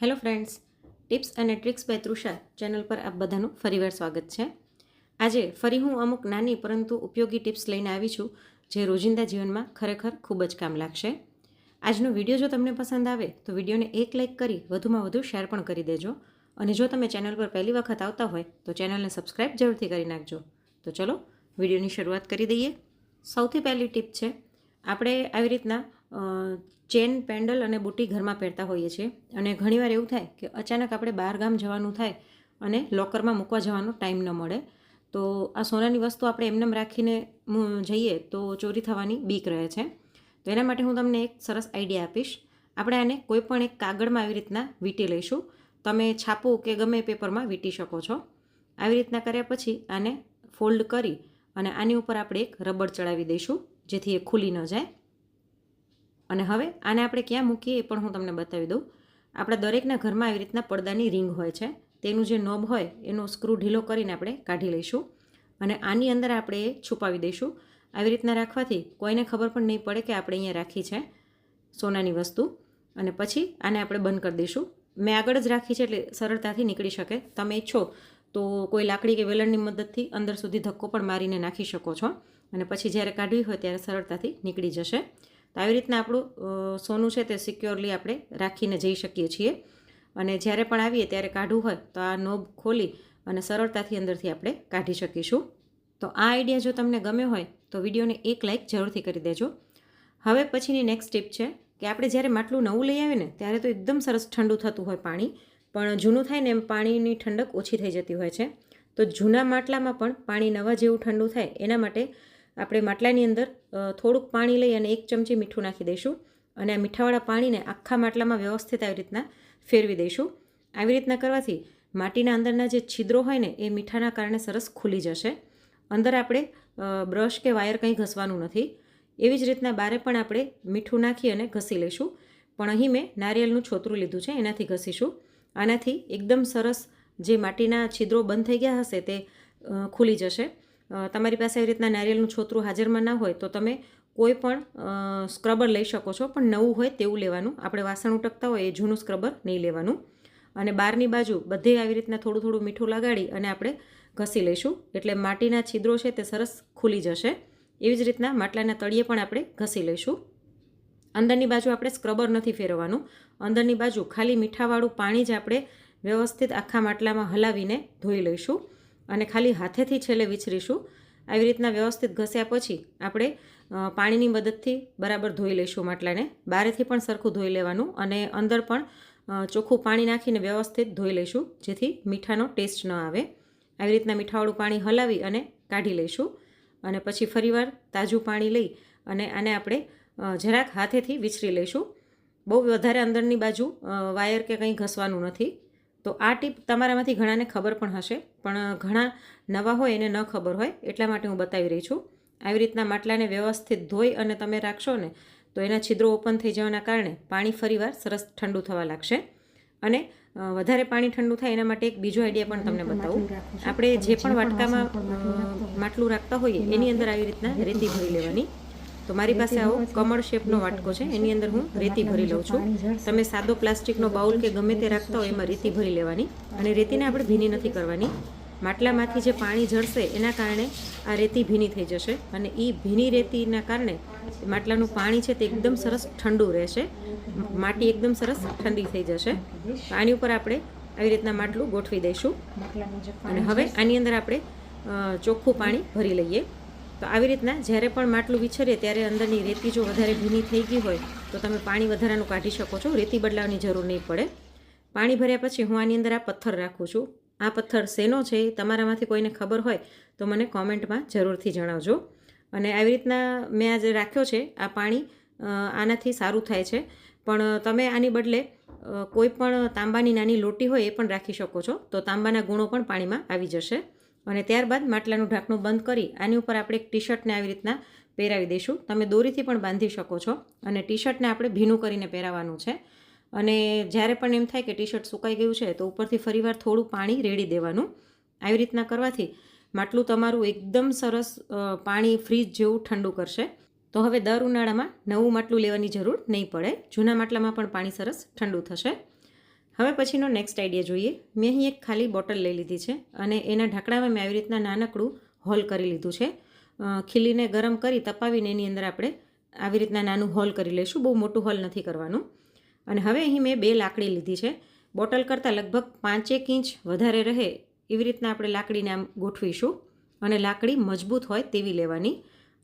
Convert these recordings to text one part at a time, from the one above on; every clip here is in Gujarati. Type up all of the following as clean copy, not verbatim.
હેલો ફ્રેન્ડ્સ, ટિપ્સ અને ટ્રિક્સ બાય તૃષા ચેનલ પર આપ બધાનું ફરીવાર સ્વાગત છે. આજે ફરી હું અમુક નાની પરંતુ ઉપયોગી ટિપ્સ લઈને આવી છું જે રોજિંદા જીવનમાં ખરેખર ખૂબ જ કામ લાગશે. આજનો વિડીયો જો તમને પસંદ આવે તો વિડીયોને એક લાઇક કરી વધુમાં વધુ શેર પણ કરી દેજો અને જો તમે ચેનલ પર પહેલી વખત આવતા હોય તો ચેનલને સબસ્ક્રાઇબ જરૂરથી કરી નાખજો. તો ચલો વિડીયોની શરૂઆત કરી દઈએ. સૌથી પહેલી ટીપ છે, આપણે આવી રીતના ચેન, પેન્ડલ અને બુટી ઘરમાં પહેરતા હોઈએ છીએ અને ઘણીવાર એવું થાય કે અચાનક આપણે બહાર ગામ જવાનું થાય અને લોકરમાં મૂકવા જવાનો ટાઈમ ન મળે, તો આ સોનાની વસ્તુ આપણે એમને રાખીને જઈએ તો ચોરી થવાની બીક રહે છે. તો એના માટે હું તમને એક સરસ આઈડિયા આપીશ. આપણે આને કોઈ પણ એક કાગળમાં આવી રીતના વીંટી લઈશું. તમે છાપું કે ગમે પેપરમાં વીંટી શકો છો. આવી રીતના કર્યા પછી આને ફોલ્ડ કરી અને આની ઉપર આપણે એક રબર ચડાવી દઈશું જેથી એ ખુલી ન જાય. અને હવે આને આપણે ક્યાં મૂકીએ એ પણ હું તમને બતાવી દઉં. આપણા દરેકના ઘરમાં આવી રીતના પડદાની રિંગ હોય છે. તેનું જે નોબ હોય એનો સ્ક્રૂ ઢીલો કરીને આપણે કાઢી લઈશું અને આની અંદર આપણે એ છુપાવી દઈશું. આવી રીતના રાખવાથી કોઈને ખબર પણ નહીં પડે કે આપણે અહીંયા રાખી છે સોનાની વસ્તુ. અને પછી આને આપણે બંધ કરી દઈશું. મેં આગળ જ રાખી છે એટલે સરળતાથી નીકળી શકે. તમે ઈચ્છો તો કોઈ લાકડી કે વેલણની મદદથી અંદર સુધી ધક્કો પણ મારીને નાખી શકો છો અને પછી જ્યારે કાઢવી હોય ત્યારે સરળતાથી નીકળી જશે. તો આવી રીતના આપણું સોનું છે તે સિક્યોરલી આપણે રાખીને જઈ શકીએ છીએ અને જ્યારે પણ આવીએ ત્યારે કાઢવું હોય તો આ નોબ ખોલી અને સરળતાથી અંદરથી આપણે કાઢી શકીશું. તો આ આઈડિયા જો તમને ગમ્યો હોય તો વિડીયોને એક લાઇક જરૂરથી કરી દેજો. હવે પછીની નેક્સ્ટ ટીપ છે કે આપણે જ્યારે માટલું નવું લઈ આવીએ ને ત્યારે તો એકદમ સરસ ઠંડુ થતું હોય પાણી, પણ જૂનું થાય ને એમ પાણીની ઠંડક ઓછી થઈ જતી હોય છે. તો જૂના માટલામાં પણ પાણી નવા જેવું ઠંડુ થાય એના માટે આપણે માટલાની અંદર થોડુંક પાણી લઈ અને 1 ચમચી મીઠું નાખી દઈશું અને આ મીઠાવાળા પાણીને આખા માટલામાં વ્યવસ્થિત આવી રીતના ફેરવી દઈશું. આવી રીતના કરવાથી માટીના અંદરના જે છિદ્રો હોય ને એ મીઠાના કારણે સરસ ખુલી જશે. અંદર આપણે બ્રશ કે વાયર કંઈ ઘસવાનું નથી. એવી જ રીતના બારે પણ આપણે મીઠું નાખી અને ઘસી લઈશું, પણ અહીં મેં નારિયેળનું છોતરું લીધું છે એનાથી ઘસીશું. આનાથી એકદમ સરસ જે માટીના છિદ્રો બંધ થઈ ગયા હશે તે ખુલી જશે. તમારી પાસે આવી રીતના નારિયેળનું છોતરું હાજરમાં ના હોય તો તમે કોઈ પણ સ્ક્રબર લઈ શકો છો, પણ નવું હોય તેવું લેવાનું. આપણે વાસણ ઉટકતા હોય એ જૂનું સ્ક્રબર નહીં લેવાનું. અને બહારની બાજુ બધે આવી રીતના થોડું થોડું મીઠું લગાડી અને આપણે ઘસી લઈશું એટલે માટીના છિદ્રો છે તે સરસ ખુલી જશે. એવી જ રીતના માટલાના તળિયે પણ આપણે ઘસી લઈશું. અંદરની બાજુ આપણે સ્ક્રબર નથી ફેરવવાનું. અંદરની બાજુ ખાલી મીઠાવાળું પાણી જ આપણે વ્યવસ્થિત આખા માટલામાં હલાવીને ધોઈ લઈશું અને ખાલી હાથેથી છેલ્લે વિચરીશું. આવી રીતના વ્યવસ્થિત ઘસ્યા પછી આપણે પાણીની મદદથી બરાબર ધોઈ લઈશું માટલાને. બહારેથી પણ સરખું ધોઈ લેવાનું અને અંદર પણ ચોખ્ખું પાણી નાખીને વ્યવસ્થિત ધોઈ લઈશું જેથી મીઠાનો ટેસ્ટ ન આવે. આવી રીતના મીઠાવાળું પાણી હલાવી અને કાઢી લઈશું અને પછી ફરીવાર તાજું પાણી લઈ અને આને આપણે જરાક હાથેથી વિચરી લઈશું. બહુ વધારે અંદરની બાજુ વાયર કે કંઈ ઘસવાનું નથી. તો આ ટીપ તમારામાંથી ઘણાને ખબર પણ હશે, પણ ઘણા નવા હોય એને ન ખબર હોય એટલા માટે હું બતાવી રહી છું. આવી રીતના માટલાને વ્યવસ્થિત ધોઈ અને તમે રાખશો ને તો એના છિદ્રો ઓપન થઈ જવાના કારણે પાણી ફરીવાર સરસ ઠંડુ થવા લાગશે. અને વધારે પાણી ઠંડુ થાય એના માટે એક બીજો આઈડિયા પણ તમને બતાવું. આપણે જે પણ વાટકામાં માટલું રાખતા હોઈએ એની અંદર આવી રીતના રેતી ભરી લેવાની. તો મારી પાસે આવો કમળ શેપનો વાટકો છે, એની અંદર હું રેતી ભરી લઉં છું. તમે સાદો પ્લાસ્ટિકનો બાઉલ કે ગમે તે રાખતા હોય એમાં રેતી ભરી લેવાની અને રેતીને આપણે ભીની નથી કરવાની. માટલામાંથી જે પાણી ઝરશે એના કારણે આ રેતી ભીની થઈ જશે અને એ ભીની રેતીના કારણે માટલાનું પાણી છે તે એકદમ સરસ ઠંડુ રહેશે. માટી એકદમ સરસ ઠંડી થઈ જશે. આની ઉપર આપણે આવી રીતના માટલું ગોઠવી દઈશું અને હવે આની અંદર આપણે ચોખ્ખું પાણી ભરી લઈએ. તો આવી રીતના જ્યારે પણ માટલું વિછરીએ ત્યારે અંદરની રેતી જો વધારે ભીની થઈ ગઈ હોય તો તમે પાણી વધારાનું કાઢી શકો છો. રેતી બદલાવવાની જરૂર નહીં પડે. પાણી ભર્યા પછી હું આની અંદર આ પથ્થર રાખું છું. આ પથ્થર શેનો છે તમારામાંથી કોઈને ખબર હોય તો મને કોમેન્ટમાં જરૂરથી જણાવજો. અને આવી રીતના મેં આજે રાખ્યો છે. આ પાણી આનાથી સારું થાય છે, પણ તમે આની બદલે કોઈ પણ તાંબાની નાની લોટી હોય એ પણ રાખી શકો છો. તો તાંબાના ગુણો પણ પાણીમાં આવી જશે. અને ત્યારબાદ માટલાનું ઢાંકણું બંધ કરી આની ઉપર આપણે એક ટી શર્ટને આવી રીતના પહેરાવી દઈશું. તમે દોરીથી પણ બાંધી શકો છો અને ટી શર્ટને આપણે ભીનું કરીને પહેરાવવાનું છે. અને જ્યારે પણ એમ થાય કે ટી શર્ટ સુકાઈ ગયું છે તો ઉપરથી ફરીવાર થોડું પાણી રેડી દેવાનું. આવી રીતના કરવાથી માટલું તમારું એકદમ સરસ પાણી ફ્રીજ જેવું ઠંડુ કરશે. તો હવે દર ઉનાળામાં નવું માટલું લેવાની જરૂર નહીં પડે. જૂના માટલામાં પણ પાણી સરસ ઠંડુ થશે. હવે પછીનો નેક્સ્ટ આઈડિયા જોઈએ. મેં અહીં એક ખાલી બોટલ લઈ લીધી છે અને એના ઢાંકણામાં મેં આવી રીતના નાનકડું હોલ કરી લીધું છે. ખીલીને ગરમ કરી તપાવીને એની અંદર આપણે આવી રીતના નાનું હોલ કરી લઈશું. બહુ મોટું હોલ નથી કરવાનું. અને હવે અહીં મેં 2 લાકડી લીધી છે. બોટલ કરતાં લગભગ 5-1 ઇંચ વધારે રહે એવી રીતના આપણે લાકડીને આમ ગોઠવીશું અને લાકડી મજબૂત હોય તેવી લેવાની.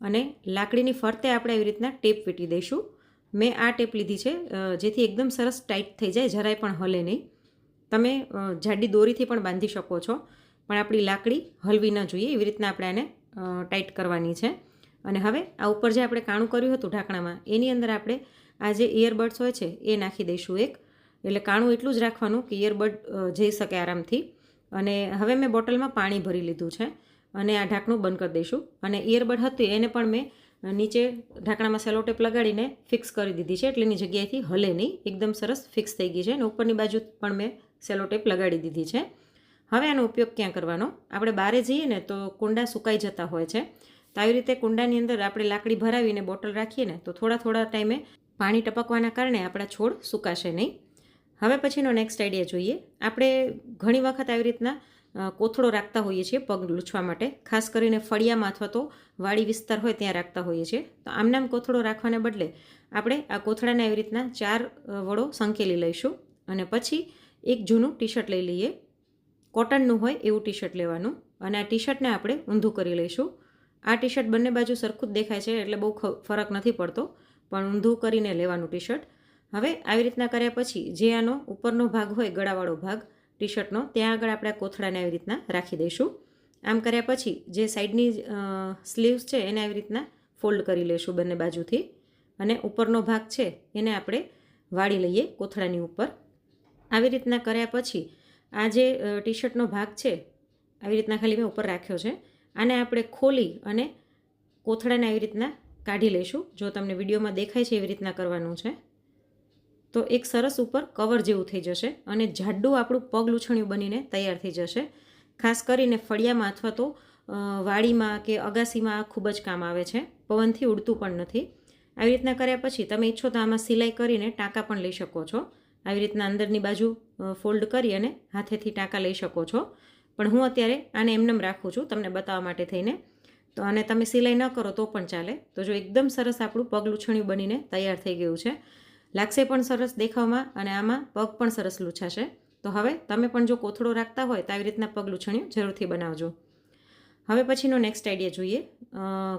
અને લાકડીની ફરતે આપણે એવી રીતના ટેપ વીંટી દઈશું. મેં આ ટેપ લીધી છે જેથી એકદમ સરસ ટાઈટ થઈ જાય, જરાય પણ હલે નહીં. તમે જાડી દોરીથી પણ બાંધી શકો છો, પણ આપણી લાકડી હલવી ન જોઈએ એવી રીતના આપણે આને ટાઈટ કરવાની છે. અને હવે આ ઉપર જે આપણે કાણું કર્યું હતું ઢાંકણામાં એની અંદર આપણે આ જે ઇયરબડ્સ હોય છે એ નાખી દઈશું એક. એટલે કાણું એટલું જ રાખવાનું કે ઇયરબડ જઈ શકે આરામથી. અને હવે મેં બોટલમાં પાણી ભરી લીધું છે અને આ ઢાંકણું બંધ કરી દઈશું. અને ઇયરબડ હતી એને પણ મેં નીચે ઢાંકણામાં સેલોટેપ લગાડીને ફિક્સ કરી દીધી છે, એટલે એની જગ્યાએથી હલે નહીં, એકદમ સરસ ફિક્સ થઈ ગઈ છે. અને ઉપરની બાજુ પણ મેં સેલોટેપ લગાડી દીધી છે. હવે આનો ઉપયોગ ક્યાં કરવાનો? આપણે બહારે જઈએ ને તો કુંડા સુકાઈ જતા હોય છે, તો આવી રીતે કુંડાની અંદર આપણે લાકડી ભરાવીને બોટલ રાખીએ ને તો થોડા ટાઈમે પાણી ટપકવાના કારણે આપણા છોડ સુકાશે નહીં. હવે પછીનો નેક્સ્ટ આઈડિયા જોઈએ. આપણે ઘણી વખત આવી રીતના કોથળો રાખતા હોઈએ છીએ પગ લૂછવા માટે, ખાસ કરીને ફળિયામાં અથવા તો વાડી વિસ્તાર હોય ત્યાં રાખતા હોઈએ છીએ. તો આમનામ કોથળો રાખવાને બદલે આપણે આ કોથળાને આવી રીતના 4 વડો સંકેલી લઈશું અને પછી એક જૂનું ટી શર્ટ લઈ લઈએ. કોટનનું હોય એવું ટી શર્ટ લેવાનું અને આ ટી શર્ટને આપણે ઊંધું કરી લઈશું. આ ટી શર્ટ બંને બાજુ સરખું જ દેખાય છે એટલે બહુ ફરક નથી પડતો, પણ ઊંધું કરીને લેવાનું ટી શર્ટ. હવે આવી રીતના કર્યા પછી જે આનો ઉપરનો ભાગ હોય, ગળાવાળો ભાગ ટી શર્ટનો, ત્યાં આગળ આપણે કોથળાને આવી રીતના રાખી દઈશું. આમ કર્યા પછી જે સાઈડની સ્લીવ્સ છે એને આવી રીતના ફોલ્ડ કરી લઈશું બંને બાજુથી અને ઉપરનો ભાગ છે એને આપણે વાળી લઈએ કોથળાની ઉપર. આવી રીતના કર્યા પછી આ જે ટી શર્ટનો ભાગ છે આવી રીતના ખાલી મેં ઉપર રાખ્યો છે, આને આપણે ખોલી અને કોથળાને આવી રીતના કાઢી લઈશું. જો તમને વિડીયોમાં દેખાય છે એવી રીતના કરવાનું છે. તો એક સરસ ઉપર કવર જેવું થઈ જશે અને જાડું આપણું પગ લૂછણિયું બનીને તૈયાર થઈ જશે. ખાસ કરીને ફળિયામાં અથવા તો વાડીમાં કે અગાસીમાં આ ખૂબ જ કામ આવે છે. પવનથી ઉડતું પણ નથી. આવી રીતના કર્યા પછી તમે ઈચ્છો તો આમાં સિલાઈ કરીને ટાંકા પણ લઈ શકો છો. આવી રીતના અંદરની બાજુ ફોલ્ડ કરી અને હાથેથી ટાંકા લઈ શકો છો. પણ હું અત્યારે આને એમનેમ રાખું છું તમને બતાવવા માટે થઈને. તો આને તમે સિલાઈ ન કરો તો પણ ચાલે. તો જો એકદમ સરસ આપણું પગ લૂછણિયું બનીને તૈયાર થઈ ગયું છે. લાગશે પણ સરસ દેખાવમાં અને આમાં પગ પણ સરસ લૂછાશે. તો હવે તમે પણ જો કોથળો રાખતા હોય તો આવી રીતના પગ લૂછણિયું જરૂરથી બનાવજો. હવે પછીનો નેક્સ્ટ આઈડિયા જોઈએ.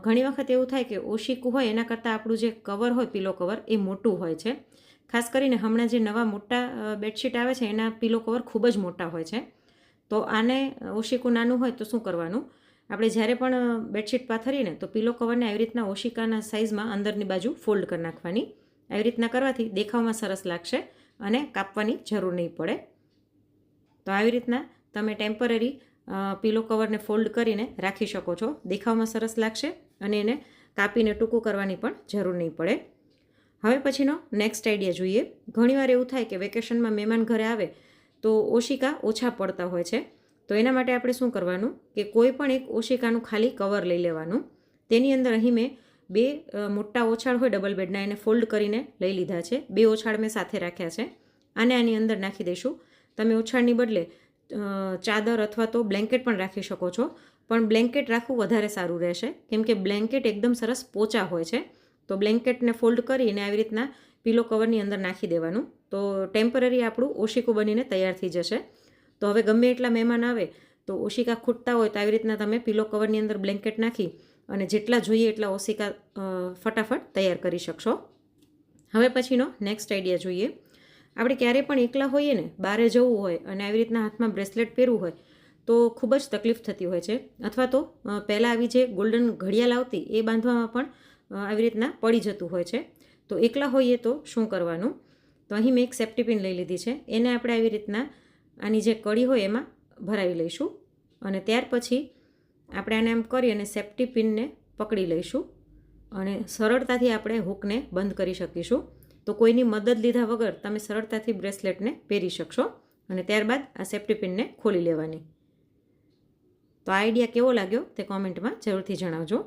ઘણી વખત એવું થાય કે ઓશિકું હોય એના કરતાં આપણું જે કવર હોય પીલો કવર એ મોટું હોય છે. ખાસ કરીને હમણાં જે નવા મોટા બેડશીટ આવે છે એના પીલો કવર ખૂબ જ મોટા હોય છે. તો આને ઓશિકું નાનું હોય તો શું કરવાનું? આપણે જ્યારે પણ બેડશીટ પાથરીને તો પીલો કવરને આવી રીતના ઓશિકાના સાઇઝમાં અંદરની બાજુ ફોલ્ડ કરી નાખવાની. આવી રીતના કરવાથી દેખાવમાં સરસ લાગશે અને કાપવાની જરૂર નહીં પડે. તો આવી રીતના તમે ટેમ્પરરી પીલો કવરને ફોલ્ડ કરીને રાખી શકો છો. દેખાવમાં સરસ લાગશે અને એને કાપીને ટૂંકું કરવાની પણ જરૂર નહીં પડે. હવે પછીનો નેક્સ્ટ આઈડિયા જોઈએ. ઘણીવાર એવું થાય કે વેકેશનમાં મહેમાન ઘરે આવે તો ઓશિકા ઓછા પડતા હોય છે. તો એના માટે આપણે શું કરવાનું કે કોઈ પણ એક ઓશિકાનું ખાલી કવર લઈ લેવાનું. તેની અંદર અહીં મેં 2 મોટા ઓછાળ હોય ડબલ બેડના એને ફોલ્ડ કરીને લઈ લીધા છે. 2 ઓછાળ મેં સાથે રાખ્યા છે. આને આની અંદર નાખી દઈશું. તમે ઓછાળની બદલે ચાદર અથવા તો બ્લેન્કેટ પણ રાખી શકો છો, પણ બ્લેન્કેટ રાખવું વધારે સારું રહેશે કેમ કે બ્લેન્કેટ એકદમ સરસ પોચા હોય છે. તો બ્લેન્કેટને ફોલ્ડ કરીને આવી રીતના પીલો કવરની અંદર નાખી દેવાનું. તો ટેમ્પરરી આપણું ઓશિકું બનીને તૈયાર થઈ જશે. તો હવે ગમે એટલા મહેમાન આવે તો ઓશિકા ખૂટતા હોય તો આવી રીતના તમે પીલો કવરની અંદર બ્લેન્કેટ નાખી અને જેટલા જોઈએ એટલા ઓશિકા ફટાફટ તૈયાર કરી શકશો. હવે પછીનો નેક્સ્ટ આઈડિયા જોઈએ. આપણે ક્યારેય પણ એકલા હોઈએ ને, બહારે જવું હોય અને આવી રીતના હાથમાં બ્રેસલેટ પહેરવું હોય તો ખૂબ જ તકલીફ થતી હોય છે. અથવા તો પહેલાં આવી જે ગોલ્ડન ઘડિયાળ આવતી એ બાંધવામાં પણ આવી રીતના પડી જતું હોય છે. તો એકલા હોઈએ તો શું કરવાનું? તો અહીં મેં એક સેફ્ટી પિન લઈ લીધી છે. એને આપણે આવી રીતના આની જે કડી હોય એમાં ભરાવી લઈશું અને ત્યાર પછી આપણે આને એમ કરી અને સેફ્ટી પિનને પકડી લઈશું અને સરળતાથી આપણે હૂકને બંધ કરી શકીશું. તો કોઈની મદદ લીધા વગર તમે સરળતાથી બ્રેસલેટને પહેરી શકશો અને ત્યારબાદ આ સેફ્ટી પિનને ખોલી લેવાની. તો આ આઈડિયા કેવો લાગ્યો તે કોમેન્ટમાં જરૂરથી જણાવજો.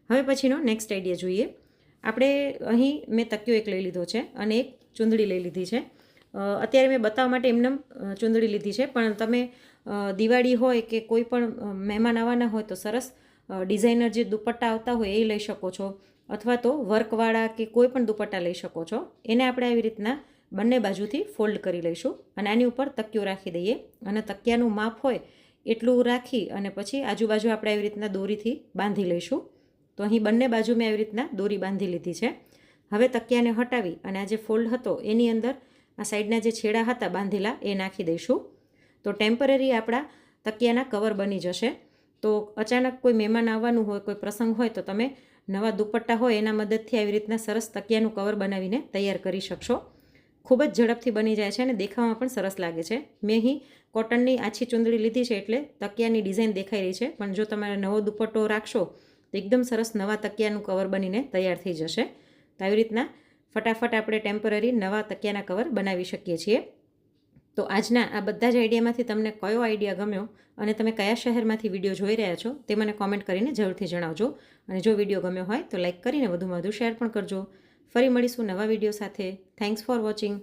હવે પછીનો નેક્સ્ટ આઈડિયા જોઈએ. આપણે અહીં મેં તકિયો એક લઈ લીધો છે અને એક ચૂંદડી લઈ લીધી છે. અત્યારે મેં બતાવવા માટે એમને ચૂંદડી લીધી છે, પણ તમે દિવાળી હોય કે કોઈ પણ મહેમાન આવવાના હોય તો સરસ ડિઝાઇનર જે દુપટ્ટા આવતા હોય એ લઈ શકો છો, અથવા તો વર્કવાળા કે કોઈ પણ દુપટ્ટા લઈ શકો છો. એને આપણે આવી રીતના બંને બાજુથી ફોલ્ડ કરી લઈશું અને આની ઉપર તકિયો રાખી દઈએ અને તકિયાનું માપ હોય એટલું રાખી અને પછી આજુબાજુ આપણે આવી રીતના દોરીથી બાંધી લઈશું. તો અહીં બંને બાજુ મેં આવી રીતના દોરી બાંધી લીધી છે. હવે તકિયાને હટાવી અને આ જે ફોલ્ડ હતો એની અંદર આ સાઈડના જે છેડા હતા બાંધેલા એ નાખી દઈશું. તો ટેમ્પરરી આપણા તકિયાના કવર બની જશે. તો અચાનક કોઈ મહેમાન આવવાનું હોય, કોઈ પ્રસંગ હોય તો તમે નવા દુપટ્ટા હોય એના મદદથી આવી રીતના સરસ તકિયાનું કવર બનાવીને તૈયાર કરી શકશો. ખૂબ જ ઝડપથી બની જાય છે અને દેખાવામાં પણ સરસ લાગે છે. મેં અહીં કોટનની આછી ચૂંદડી લીધી છે એટલે તકિયાની ડિઝાઇન દેખાઈ રહી છે, પણ જો તમારે નવો દુપટ્ટો રાખશો તો એકદમ સરસ નવા તકિયાનું કવર બનીને તૈયાર થઈ જશે. તો આવી રીતના ફટાફટ આપણે ટેમ્પરરી નવા તકિયાના કવર બનાવી શકીએ છીએ. તો આજના આ બધા જ આઈડિયામાંથી તમને કયો આઈડિયા ગમ્યો અને તમે કયા શહેરમાંથી વિડીયો જોઈ રહ્યા છો તે મને કોમેન્ટ કરીને જરૂરથી જણાવજો. અને જો વિડીયો ગમ્યો હોય તો લાઈક કરીને વધુમાં વધુ શેર પણ કરજો. ફરી મળીશું નવા વિડીયો સાથે. Thanks for watching.